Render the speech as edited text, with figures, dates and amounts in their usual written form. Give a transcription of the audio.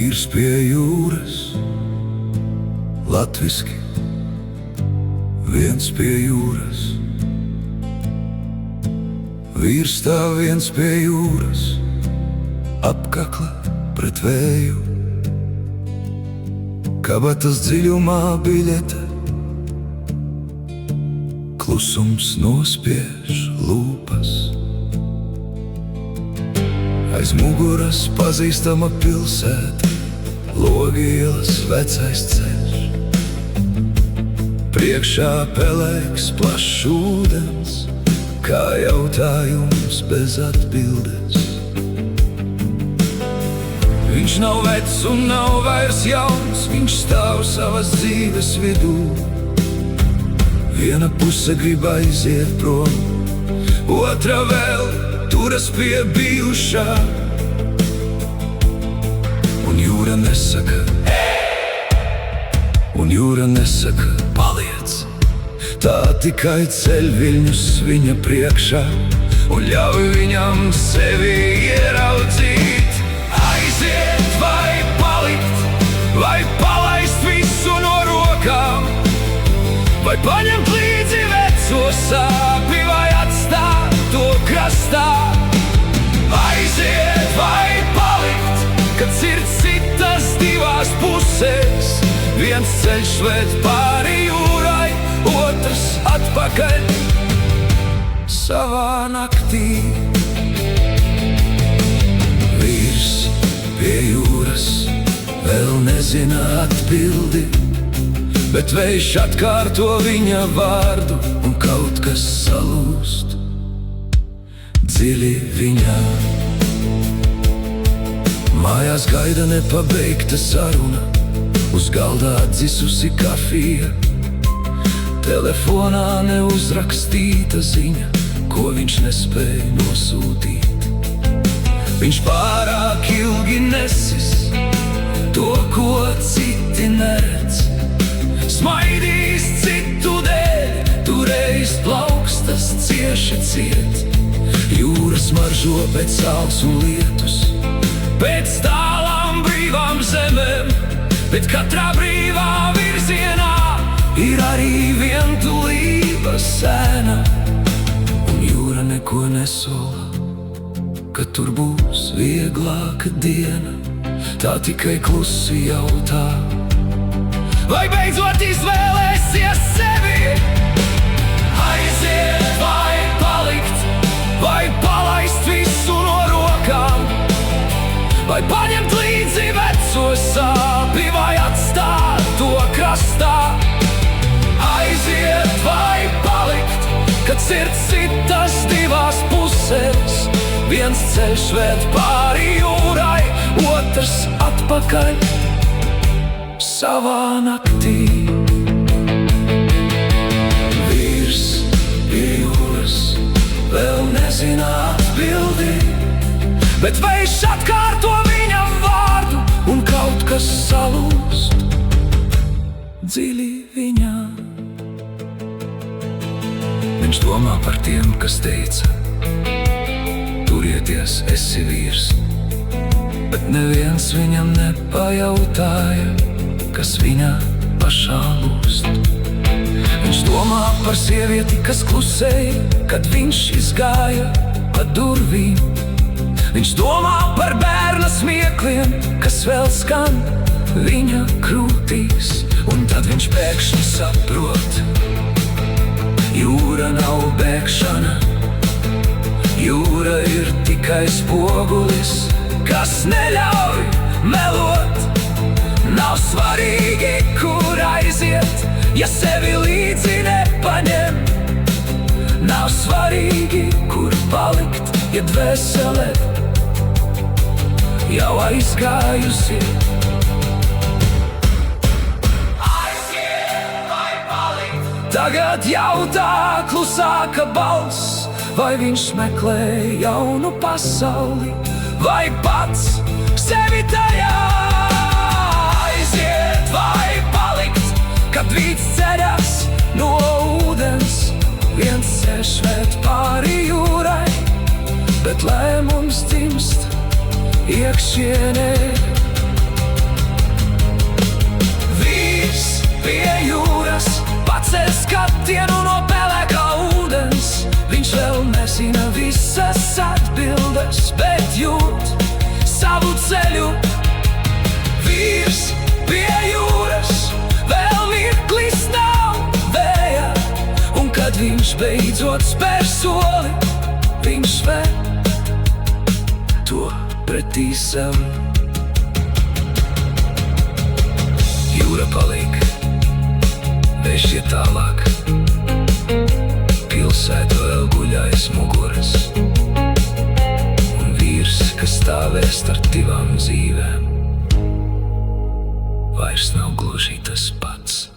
Vīrs pie jūras, latviski, viens pie jūras. Vīrs stāv viens pie jūras, apkakla pret vēju. Kabatas dziļumā biļete, klusums nospiež lūpas. Aiz muguras pazīstama pilsēta, Logielas vecais ceļš. Priekšā pelēks plašs ūdens, kā jautājums bez atbildes. Viņš nav vecs un nav vairs jauns, viņš stāv savas dzīves vidū. Viena puse grib aiziet prom, otra vēl turas pie bijušā. Un jūra nesaka, un jūra nesaka, paliec. Tā tikai ceļ viļņus viņa priekšā un ļauj viņam sevi ieraudzīt. Aiziet vai palikt, vai palaist visu no rokām, vai paņemt līdzi veco sāpi, vai atstāt to krastā. Aiziet vai palikt, kad sirds sitas divās pusēs. Viens ceļš ved pāri jūrai, otrs atpakaļ savā naktī. Vīrs pie jūras vēl nezina atbildi, bet vējš atkārto viņa vārdu, un kaut kas salūst dziļi viņā. Mājās gaida nepabeigta saruna, uz galda atdzisusi kafija. Telefonā neuzrakstīta ziņa, ko viņš nespēja nosūtīt. Viņš pārāk ilgi nesis to, ko citi neredz. Smaidīs citu dēļ, turējis plaukstas cieši ciet. Jūra smaržo pēc saules un lietus, pēc tālām brīvām zemēm, bet katrā brīvā virzienā ir arī vientulības sēna. Un jūra neko nesola, ka tur būs vieglāka diena, tā tikai klusi jautā, vai beidzot izvēlēsies sevi? Aiziet vai palikt, vai palaist visu no rokām, vai paņemt līdzi veco sāpi, vai atstāt to krastā. Aiziet vai palikt, kad sirds sitas divās pusēs. Viens ceļš ved pāri jūrai, otrs atpakaļ savā naktī. Vīrs pie jūras vēl nezina atbildi, bet vējš atkārto viņam vārdu, un kaut kas salūst dziļi viņā. Viņš domā par tiem, kas teica, turieties, esi vīrs, bet neviens viņam nepajautāja, kas viņā pašā lūst. Viņš domā par sievieti, kas klusēja, kad viņš izgāja pa durvīm. Viņš domā par bērna smiekliem, kas vēl skan viņa krūtīs. Un tad viņš pēkšņi saprot, jūra nav bēgšana, jūra ir tikai spogulis, kas neļauj melot. Nav svarīgi, kur aiziet, ja sevi līdzi nepaņem. Nav svarīgi, kur palikt, ja dvēsele jau aizgājusi. Aiziet vai palikt, tagad jautā klusāka balss, vai viņš meklē jaunu pasauli, vai pats sevi tajā. Aiziet vai palikt, kad vīds ceļas no ūdens. Viens ceļš ved pāri jūrai, bet lēmums dzimst iekšienē. atbildes, bet jūt savu ceļu. Vīrs pie jūras, vēl mirklis nav vēja, un kad viņš beidzot spēr soli, viņš vēl to pretī sev. Jūra paliek, vējš iet tālāk, pilsēta vēl guļ aiz muguras, un vīrs, kas stāvēs starp divām dzīvēm, vairs nav gluži tas pats.